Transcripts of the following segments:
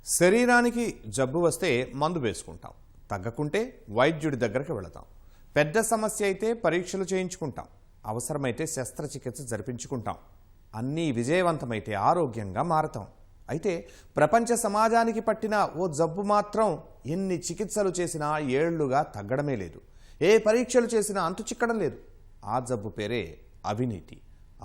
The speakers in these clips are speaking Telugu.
శరీరానికి జబ్బు వస్తే మందు వేసుకుంటాం, తగ్గకుంటే వైద్యుడి దగ్గరికి వెళతాం. పెద్ద సమస్య అయితే పరీక్షలు చేయించుకుంటాం, అవసరమైతే శస్త్రచికిత్స జరిపించుకుంటాం. అన్నీ విజయవంతమైతే ఆరోగ్యంగా మారతాం. అయితే ప్రపంచ సమాజానికి పట్టిన ఓ జబ్బు మాత్రం ఎన్ని చికిత్సలు చేసినా ఏళ్లుగా తగ్గడమే లేదు. ఏ పరీక్షలు చేసినా అంతు చిక్కడం లేదు. ఆ జబ్బు పేరే అవినీతి.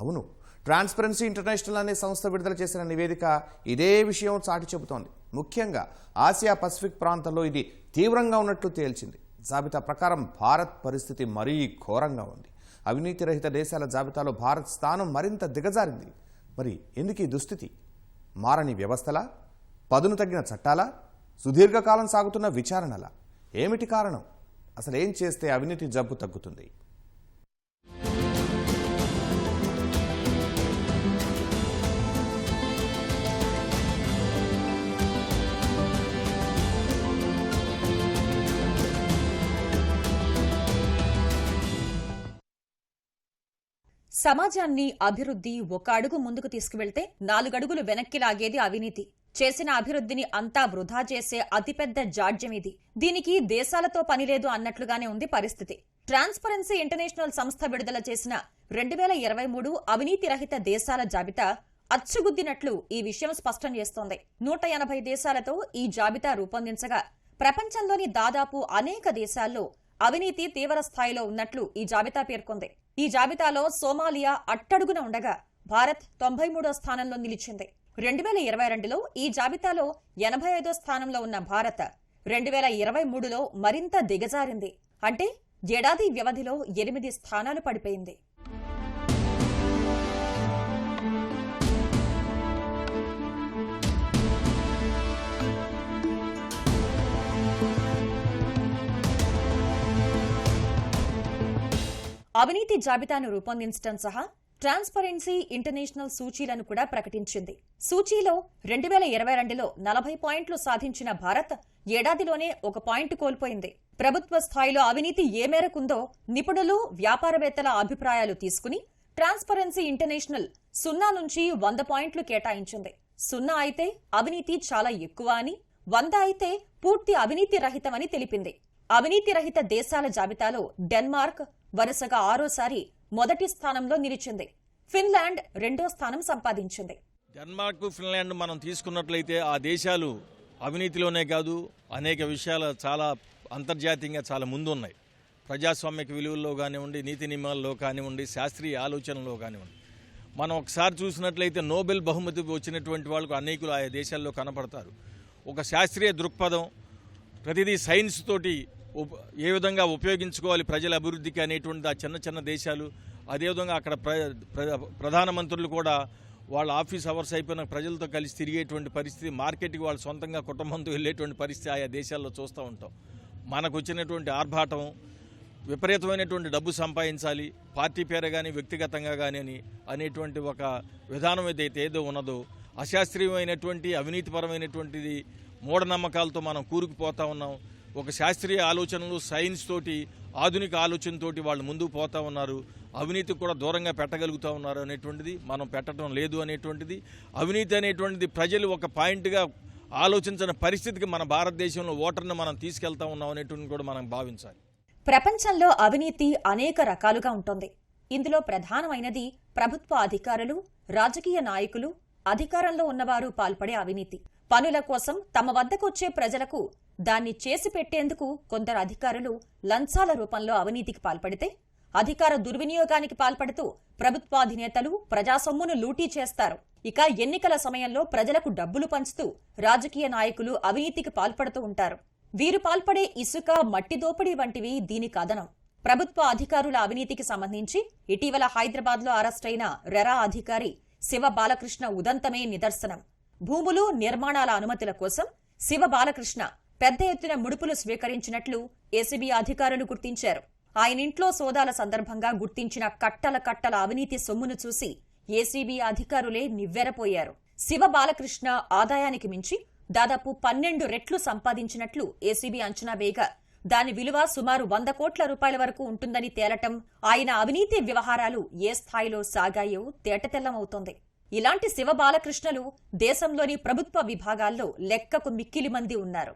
అవును, ట్రాన్స్పరెన్సీ ఇంటర్నేషనల్ అనే సంస్థ విడుదల చేసిన నివేదిక ఇదే విషయం చాటి చెబుతోంది. ముఖ్యంగా ఆసియా పసిఫిక్ ప్రాంతంలో ఇది తీవ్రంగా ఉన్నట్లు తేల్చింది. జాబితా ప్రకారం భారత్ పరిస్థితి మరీ ఘోరంగా ఉంది. అవినీతి రహిత దేశాల జాబితాలో భారత్ స్థానం మరింత దిగజారింది. మరి ఎందుకు ఈ దుస్థితి? మారని వ్యవస్థలా, పదును తగ్గిన చట్టాలా, సుదీర్ఘకాలం సాగుతున్న విచారణలా? ఏమిటి కారణం? అసలు ఏం చేస్తే అవినీతి జబ్బు తగ్గుతుంది? సమాజాన్ని అభివృద్ధి ఒక అడుగు ముందుకు తీసుకువెళ్తే 4 అడుగులు వెనక్కి లాగేది అవినీతి. చేసిన అభివృద్ధిని అంతా వృధా చేసే అతిపెద్ద జాడ్యం ఇది. దీనికి దేశాలతో పనిలేదు అన్నట్లుగానే ఉంది పరిస్థితి. ట్రాన్స్పరెన్సీ ఇంటర్నేషనల్ సంస్థ విడుదల చేసిన 2023 అవినీతి రహిత దేశాల జాబితా అచ్చుగుద్దినట్లు ఈ విషయం స్పష్టం చేస్తోంది. 180 దేశాలతో ఈ జాబితా రూపొందించగా ప్రపంచంలోని దాదాపు అనేక దేశాల్లో అవినీతి తీవ్ర స్థాయిలో ఉన్నట్లు ఈ జాబితా పేర్కొంది. ఈ జాబితాలో సోమాలియా అట్టడుగున ఉండగా భారత్ 93వ స్థానంలో నిలిచింది. 2022లో ఈ జాబితాలో 85వ స్థానంలో ఉన్న భారత్ 2023లో మరింత దిగజారింది. అంటే ఏడాది వ్యవధిలో 8 స్థానాలు పడిపోయింది. అవినీతి జాబితాను రూపొందించడం సహా ట్రాన్స్పరెన్సీ ఇంటర్నేషనల్ సూచీలను కూడా ప్రకటించింది. సూచీలో 2022లో 40 పాయింట్లు సాధించిన భారత్ ఏడాదిలోనే 1 పాయింట్ కోల్పోయింది. ప్రభుత్వ స్థాయిలో అవినీతి ఏ మేరకుందో నిపుణులు, వ్యాపారవేత్తల అభిప్రాయాలు తీసుకుని ట్రాన్స్పరెన్సీ ఇంటర్నేషనల్ 0 నుంచి 100 పాయింట్లు కేటాయించింది. 0 అయితే అవినీతి చాలా ఎక్కువ అని, 100 అయితే పూర్తి అవినీతి రహితమని తెలిపింది. అవినీతి రహిత దేశాల జాబితాలో డెన్మార్క్ వరుసగా 6సారి మొదటి స్థానంలో నిలిచింది. ఫిన్లాండ్ 2వ స్థానం సంపాదించింది. డెన్మార్క్, ఫిన్లాండ్ మనం తీసుకున్నట్లయితే ఆ దేశాలు అవినీతిలోనే కాదు అనేక విషయాలు చాలా అంతర్జాతీయంగా చాలా ముందున్నాయి. ప్రజాస్వామ్యక విలువల్లో కానివ్వండి, నీతి నియమాల్లో కానివ్వండి, శాస్త్రీయ ఆలోచనలో కానివ్వండి. మనం ఒకసారి చూసినట్లయితే నోబెల్ బహుమతి వచ్చినటువంటి వాళ్ళకు అనేకులు ఆయా దేశాల్లో కనపడతారు. ఒక శాస్త్రీయ దృక్పథం, ప్రతిదీ సైన్స్ తోటి ఏ విధంగా ఉపయోగించుకోవాలి ప్రజల అభివృద్ధికి అనేటువంటి ఆ చిన్న చిన్న దేశాలు. అదేవిధంగా అక్కడ ప్రధానమంత్రులు కూడా వాళ్ళ ఆఫీస్ అవర్స్ అయిపోయిన ప్రజలతో కలిసి తిరిగేటువంటి పరిస్థితి, మార్కెట్కి వాళ్ళు సొంతంగా కుటుంబంతో వెళ్ళేటువంటి పరిస్థితి ఆయా దేశాల్లో చూస్తూ ఉంటాం. మనకు వచ్చినటువంటి ఆర్భాటం, విపరీతమైనటువంటి డబ్బు సంపాదించాలి పార్టీ పేర కానీ వ్యక్తిగతంగా కానీ అనేటువంటి ఒక విధానం ఏదైతే ఏదో ఉన్నదో, అశాస్త్రీయమైనటువంటి అవినీతిపరమైనటువంటిది మూఢనమ్మకాలతో మనం కూరుకుపోతూ ఉన్నాం. ఒక శాస్త్రీయ ఆలోచనలు, సైన్స్ తోటి, ఆధునిక ఆలోచనతోటి వాళ్ళు ముందుకు పోతూ ఉన్నారు. అవినీతికి కూడా దూరంగా పెట్టగలుగుతూ ఉన్నారు అనేటువంటిది మనం పెట్టడం లేదు అనేటువంటిది. అవినీతి అనేటువంటిది ప్రజలు ఒక పాయింట్గా ఆలోచించిన పరిస్థితికి మన భారతదేశంలో ఓటర్ని మనం తీసుకెళ్తా ఉన్నాం అనేటువంటిది కూడా మనం భావించాలి. ప్రపంచంలో అవినీతి అనేక రకాలుగా ఉంటుంది. ఇందులో ప్రధానమైనది ప్రభుత్వ అధికారులు, రాజకీయ నాయకులు, అధికారంలో ఉన్నవారు పాల్పడే అవినీతి. పనుల కోసం తమ వద్దకొచ్చే ప్రజలకు దాన్ని చేసి పెట్టేందుకు కొందరు అధికారులు లంచాల రూపంలో అవినీతికి పాల్పడితే, అధికార దుర్వినియోగానికి పాల్పడుతూ ప్రభుత్వాధినేతలు ప్రజాసొమ్మును లూటీ చేస్తారు. ఇక ఎన్నికల సమయంలో ప్రజలకు డబ్బులు పంచుతూ రాజకీయ నాయకులు అవినీతికి పాల్పడుతూ ఉంటారు. వీరు పాల్పడే ఇసుక, మట్టి దోపిడీ వంటివి దీనికి అదనం. ప్రభుత్వ అధికారుల అవినీతికి సంబంధించి ఇటీవల హైదరాబాద్లో అరెస్టైన రెరా అధికారి శివ బాలకృష్ణ ఉదంతమే నిదర్శనం. భూములు, నిర్మాణాల అనుమతుల కోసం శివ బాలకృష్ణ పెద్ద ఎత్తున ముడుపులు స్వీకరించినట్లు ఏసీబీ అధికారులు గుర్తించారు. ఆయన ఇంట్లో సోదాల సందర్భంగా గుర్తించిన కట్టల అవినీతి సొమ్మును చూసి ఏసీబీ అధికారులే నివ్వెరపోయారు. శివ బాలకృష్ణ ఆదాయానికి మించి దాదాపు 12 రెట్లు సంపాదించినట్లు ఏసీబీ అంచనా వేయగా దాని విలువ సుమారు 100 కోట్ల రూపాయల వరకు ఉంటుందని తేలటం, ఆయన అవినీతి వ్యవహారాలు ఏ స్థాయిలో సాగాయో తేటతెల్లమవుతోంది. ఇలాంటి శివ బాలకృష్ణలు దేశంలోని ప్రభుత్వ విభాగాల్లో లెక్కకు మిక్కిలి మంది ఉన్నారు.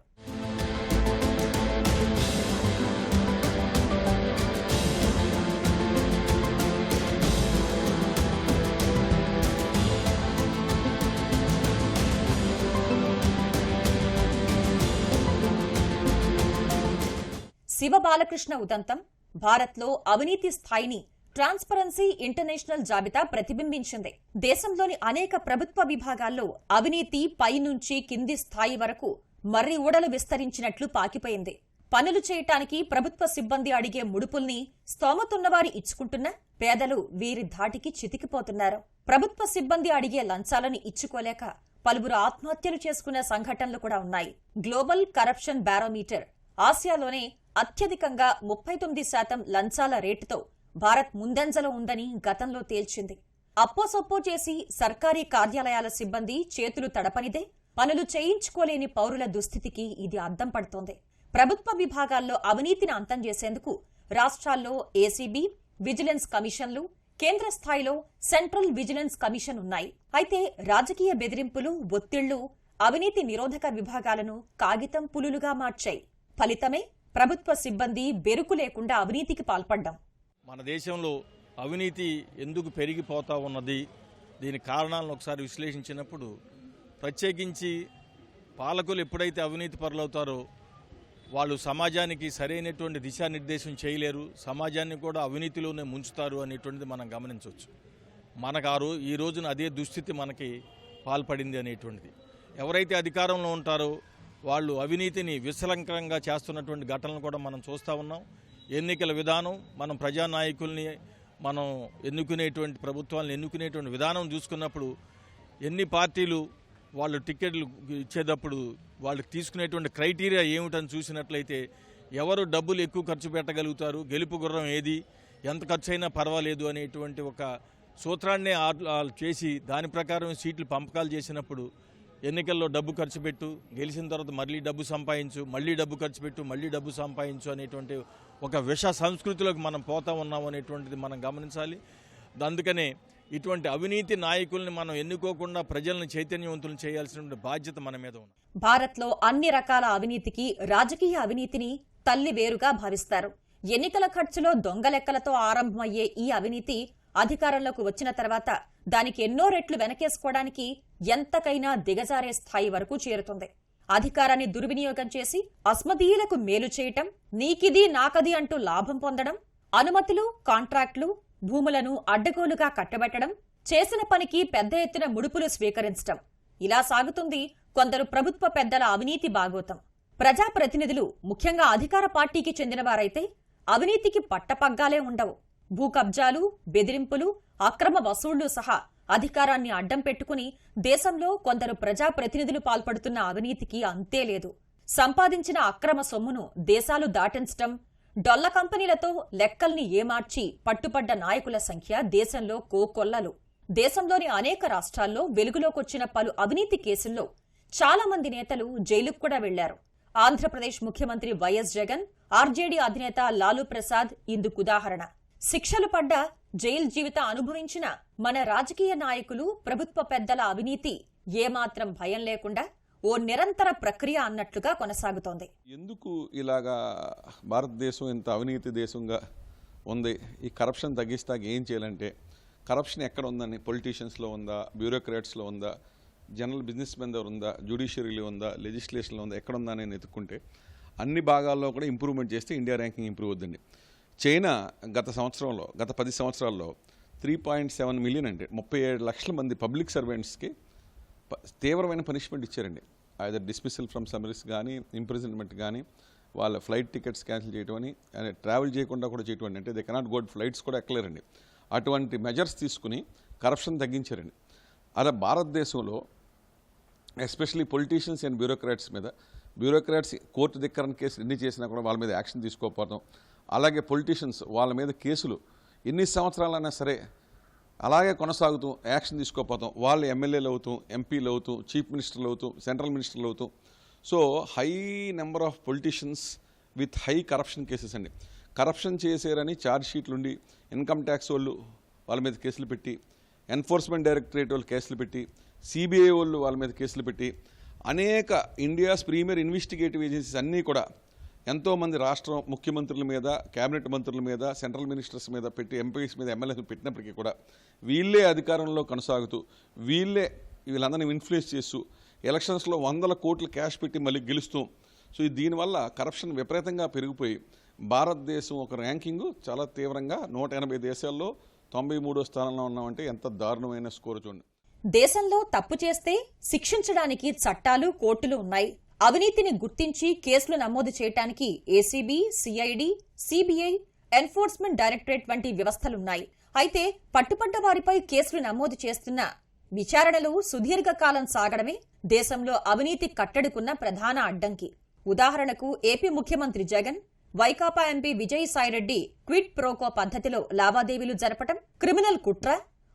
శివ బాలకృష్ణ ఉదంతం భారత్లో అవినీతి స్థాయిని ట్రాన్స్పరెన్సీ ఇంటర్నేషనల్ జాబితా ప్రతిబింబించింది. దేశంలోని అనేక ప్రభుత్వ విభాగాల్లో అవినీతి పైనుంచి కింది స్థాయి వరకు మర్రి ఊడలు విస్తరించినట్లు పాకిపోయింది. పనులు చేయటానికి ప్రభుత్వ సిబ్బంది అడిగే ముడుపుల్ని స్తోమతున్నవారు ఇచ్చుకుంటున్నా పేదలు వీరి ధాటికి చితికిపోతున్నారు. ప్రభుత్వ సిబ్బంది అడిగే లంచాలను ఇచ్చుకోలేక పలువురు ఆత్మహత్యలు చేసుకున్న సంఘటనలు కూడా ఉన్నాయి. గ్లోబల్ కరప్షన్ బారోమీటర్ ఆసియాలోనే అత్యధికంగా 39% లంచాల రేటుతో భారత్ ముందంజలో ఉందని గతంలో తేల్చింది. అప్పోసొప్పో చేసి సర్కారీ కార్యాలయాల సిబ్బంది చేతులు తడపనిదే పనులు చేయించుకోలేని పౌరుల దుస్థితికి ఇది అద్దం పడుతోంది. ప్రభుత్వ విభాగాల్లో అవినీతిని అంతం చేసేందుకు రాష్ట్రాల్లో ఏసీబీ, విజిలెన్స్ కమిషన్లు, కేంద్ర స్థాయిలో సెంట్రల్ విజిలెన్స్ కమిషన్ ఉన్నాయి. అయితే రాజకీయ బెదిరింపులు, ఒత్తిళ్లు అవినీతి నిరోధక విభాగాలను కాగితం పులులుగా మార్చాయి. ఫలితమే ప్రభుత్వ సిబ్బంది బెరుకు లేకుండా అవినీతికి పాల్పడ్డాం. మన దేశంలో అవినీతి ఎందుకు పెరిగిపోతా ఉన్నది, దీని కారణాలను ఒకసారి విశ్లేషించినప్పుడు ప్రత్యేకించి పాలకులు ఎప్పుడైతే అవినీతి పరులవుతారో వాళ్ళు సమాజానికి సరైనటువంటి దిశానిర్దేశం చేయలేరు, సమాజాన్ని కూడా అవినీతిలోనే ముంచుతారు అనేటువంటిది మనం గమనించవచ్చు. మనకు ఈ రోజున అదే దుస్థితి మనకి పాల్పడింది అనేటువంటిది. ఎవరైతే అధికారంలో ఉంటారో వాళ్ళు అవినీతిని విశలంకరంగా చేస్తున్నటువంటి ఘటనలు కూడా మనం చూస్తూ ఉన్నాం. ఎన్నికల విధానం, మనం ప్రజానాయకుల్ని మనం ఎన్నుకునేటువంటి ప్రభుత్వాలను ఎన్నుకునేటువంటి విధానం చూసుకున్నప్పుడు ఎన్ని పార్టీలు వాళ్ళు టికెట్లు ఇచ్చేటప్పుడు వాళ్ళకి తీసుకునేటువంటి క్రైటీరియా ఏమిటని చూసినట్లయితే ఎవరు డబ్బులు ఎక్కువ ఖర్చు పెట్టగలుగుతారు, గెలుపు గుర్రం ఏది, ఎంత ఖర్చు అయినా పర్వాలేదు అనేటువంటి ఒక సూత్రాన్నే చేసి దాని ప్రకారం సీట్లు పంపకాలు చేసినప్పుడు ఎన్నికల్లో డబ్బు ఖర్చు పెట్టు, గెలిచిన తర్వాత మళ్ళీ డబ్బు సంపాదించు, మళ్ళీ డబ్బు ఖర్చు పెట్టు, మళ్ళీ డబ్బు సంపాదించు అనేటువంటి ఒక విష సంస్కృతిలోకి మనం పోతా ఉన్నాం అనేటువంటిది మనం గమనించాలి. అందుకనే ఇటువంటి అవినీతి నాయకుల్ని మనం ఎన్నుకోకుండా ప్రజలను చైతన్యవంతులు చేయాల్సిన బాధ్యత మన మీద ఉంది. భారత్లో అన్ని రకాల అవినీతికి రాజకీయ అవినీతిని తల్లి వేరుగా భావిస్తారు. ఎన్నికల ఖర్చులో దొంగ లెక్కలతో ఆరంభమయ్యే ఈ అవినీతి అధికారంలోకి వచ్చిన తర్వాత దానికి ఎన్నో రెట్లు వెనకేసుకోవడానికి ఎంతకైనా దిగజారే స్థాయి వరకు చేరుతుంది. అధికారాన్ని దుర్వినియోగం చేసి అస్మదీయులకు మేలు చేయటం, నీకిది నాకది అంటూ లాభం పొందడం, అనుమతులు, కాంట్రాక్టులు, భూములను అడ్డగోలుగా కట్టబెట్టడం, చేసిన పనికి పెద్ద ఎత్తున ముడుపులు స్వీకరించడం, ఇలా సాగుతుంది కొందరు ప్రభుత్వ పెద్దల అవినీతి బాగోతం. ప్రజాప్రతినిధులు, ముఖ్యంగా అధికార పార్టీకి చెందినవారైతే అవినీతికి పట్టపగ్గాలే ఉండవు. భూ కబ్జాలు, బెదిరింపులు, అక్రమ వసూళ్లు సహా అధికారాన్ని అడ్డం పెట్టుకుని దేశంలో కొందరు ప్రజాప్రతినిధులు పాల్పడుతున్న అవినీతికి అంతే లేదు. సంపాదించిన అక్రమ సొమ్మును దేశాలు దాటించటం, డొల్ల కంపెనీలతో లెక్కల్ని ఏమార్చి పట్టుపడ్డ నాయకుల సంఖ్య దేశంలో కోకొల్లలు. దేశంలోని అనేక రాష్ట్రాల్లో వెలుగులోకొచ్చిన పలు అవినీతి కేసుల్లో చాలా మంది నేతలు జైలుకు కూడా వెళ్లారు. ఆంధ్రప్రదేశ్ ముఖ్యమంత్రి వైఎస్ జగన్, ఆర్జేడీ అధినేత లాలూ ప్రసాద్ ఇందుకుదాహరణ. శిక్షలు పడ్డ, జైలు జీవితం అనుభవించిన మన రాజకీయ నాయకులు, ప్రభుత్వ పెద్దల అవినీతి ఏమాత్రం భయం లేకుండా ఓ నిరంతర ప్రక్రియ అన్నట్లుగా కొనసాగుతోంది. ఎందుకు ఇలాగా భారతదేశం ఇంత అవినీతి దేశంగా ఉంది? ఈ కరప్షన్ తగ్గిస్తాక ఏం చేయాలంటే, కరప్షన్ ఎక్కడ ఉందని, పొలిటీషియన్స్లో ఉందా, బ్యూరోక్రాట్స్లో ఉందా, జనరల్ బిజినెస్ మెన్ దగ్గర ఉందా, జ్యుడిషియరీలో ఉందా, లెజిస్లేషన్లో ఉందా, ఎక్కడ ఉందా అని ఎత్తుక్కుంటే అన్ని భాగాల్లో కూడా ఇంప్రూవ్మెంట్ చేస్తే ఇండియా ర్యాంకింగ్ ఇంప్రూవ్ అవుతుంది. చైనా గత 10 సంవత్సరాల్లో 3.7 మిలియన్ అంటే 37 లక్షల మంది పబ్లిక్ సర్వెంట్స్కి తీవ్రమైన పనిష్మెంట్ ఇచ్చారండి. ఐదర్ డిస్మిసల్ ఫ్రమ్ సర్వీస్ కానీ, ఇంప్రిజన్మెంట్ కానీ, వాళ్ళ ఫ్లైట్ టికెట్స్ క్యాన్సిల్ చేయటం అని, ట్రావెల్ చేయకుండా కూడా చేయటం అంటే దే కెనాట్ గో ఫ్లైట్స్ కూడా ఎక్కలేరండి. అటువంటి మెజర్స్ తీసుకుని కరప్షన్ తగ్గించారండి. అలా భారతదేశంలో especially politicians and bureaucrats court ధిక్కరణ కేసులు ఎన్ని చేసినా కూడా వాళ్ళ మీద యాక్షన్ తీసుకోకపోవడం, అలాగే పొలిటీషియన్స్ వాళ్ళ మీద కేసులు ఎన్ని సంవత్సరాలైనా సరే అలాగే కొనసాగుతూ యాక్షన్ తీసుకోకపోతాం, వాళ్ళు ఎమ్మెల్యేలు అవుతూ, ఎంపీలు అవుతూ, చీఫ్ మినిస్టర్లు అవుతూ, సెంట్రల్ మినిస్టర్లు అవుతూ. So high number of politicians with high corruption cases అండి. కరప్షన్ చేశారని ఛార్జ్ షీట్లు ఉండి ఇన్కమ్ ట్యాక్స్ వాళ్ళు వాళ్ళ మీద కేసులు పెట్టి ఎన్ఫోర్స్మెంట్ డైరెక్టరేట్ వాళ్ళు కేసులు పెట్టి, సిబిఐ వాళ్ళు వాళ్ళ మీద కేసులు పెట్టి, అనేక ఇండియాస్ ప్రీమియర్ ఇన్వెస్టిగేటివ్ ఏజెన్సీస్ అన్నీ కూడా ఎంతోమంది రాష్ట్ర ముఖ్యమంత్రుల మీద, కేబినెట్ మంత్రుల మీద, సెంట్రల్ మినిస్టర్స్ మీద పెట్టి, ఎంపీస్ మీద, ఎమ్మెల్యేస్ పెట్టినప్పటికీ కూడా వీళ్ళే అధికారంలో కొనసాగుతూ వీళ్ళందరినీ ఇన్ఫ్లుయెన్స్ చేస్తూ ఎలక్షన్స్లో 100 కోట్ల క్యాష్ పెట్టి మళ్ళీ గెలుస్తూ, సో దీనివల్ల కరప్షన్ విపరీతంగా పెరిగిపోయి భారతదేశం ఒక ర్యాంకింగ్ చాలా తీవ్రంగా 180 దేశాల్లో 93వ స్థానంలో ఉన్నామంటే ఎంత దారుణమైన స్కోర్ చూడండి. దేశంలో తప్పు చేస్తే శిక్షించడానికి చట్టాలు, కోర్టులు ఉన్నాయి. అవినీతిని గుర్తించి కేసులు నమోదు చేయడానికి ACB, CID, CBI, enforcement directorate వంటి వ్యవస్థలున్నాయి. అయితే పట్టుపడ్డ వారిపై కేసులు నమోదు చేస్తున్న విచారణలు సుదీర్ఘకాలం సాగడమే దేశంలో అవినీతి కట్టడికున్న ప్రధాన అడ్డంకి. ఉదాహరణకు ఏపీ ముఖ్యమంత్రి జగన్, వైకాపా ఎంపీ విజయసాయిరెడ్డి క్విడ్ ప్రోకో పద్ధతిలో లావాదేవీలు జరపటం, క్రిమినల్ కుట్ర,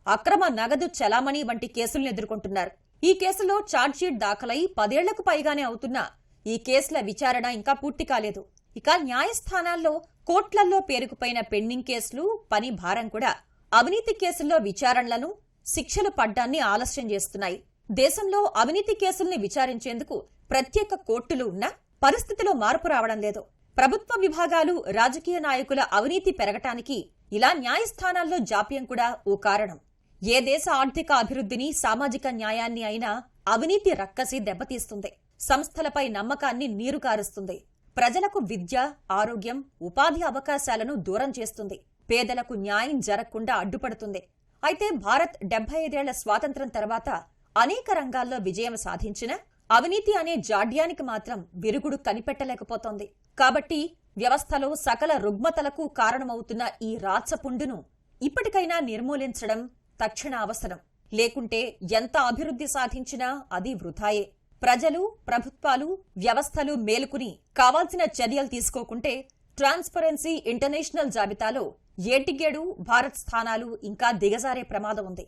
అక్రమ నగదు చలామణి వంటి కేసులను ఎదుర్కొంటున్నారు. ఈ కేసులో ఛార్జ్షీట్ దాఖలై 10 ఏళ్లకు పైగానే అవుతున్నా ఈ కేసుల విచారణ ఇంకా పూర్తి కాలేదు. ఇక న్యాయస్థానాల్లో, కోర్టులలో పేరుకుపోయిన పెండింగ్ కేసులు, పని భారం కూడా అవినీతి కేసుల్లో విచారణలను, శిక్షలు పడ్డాన్ని ఆలస్యం చేస్తున్నాయి. దేశంలో అవినీతి కేసుల్ని విచారించేందుకు ప్రత్యేక కోర్టులు ఉన్నా పరిస్థితిలో మార్పు రావడం లేదు. ప్రభుత్వ విభాగాలు, రాజకీయ నాయకుల అవినీతి పెరగటానికి ఇలా న్యాయస్థానాల్లో జాప్యం కూడా ఓ కారణం. ఏ దేశ ఆర్థిక అభివృద్ధిని, సామాజిక న్యాయాన్ని అయినా అవినీతి రక్కసి దెబ్బతీస్తుంది. సంస్థలపై నమ్మకాన్ని నీరుకారుస్తుంది. ప్రజలకు విద్య, ఆరోగ్యం, ఉపాధి అవకాశాలను దూరం చేస్తుంది. పేదలకు న్యాయం జరగకుండా అడ్డుపడుతుంది. అయితే భారత్ 75 ఏళ్ల స్వాతంత్ర్యం తర్వాత అనేక రంగాల్లో విజయం సాధించినా అవినీతి అనే జాడ్యానికి మాత్రం విరుగుడు కనిపెట్టలేకపోతోంది. కాబట్టి వ్యవస్థలో సకల రుగ్మతలకు కారణమవుతున్న ఈ రాచపుండును ఇప్పటికైనా నిర్మూలించడం తక్షణ అవసరం. లేకుంటే ఎంత అభివృద్ధి సాధించినా అది వృథాయే. ప్రజలు, ప్రభుత్వాలు, వ్యవస్థలు మేలుకుని కావాల్సిన చర్యలు తీసుకోకుంటే ట్రాన్స్పరెన్సీ ఇంటర్నేషనల్ జాబితాలో ఏటిగేడు భారత్ స్థానాలు ఇంకా దిగజారే ప్రమాదం ఉంది.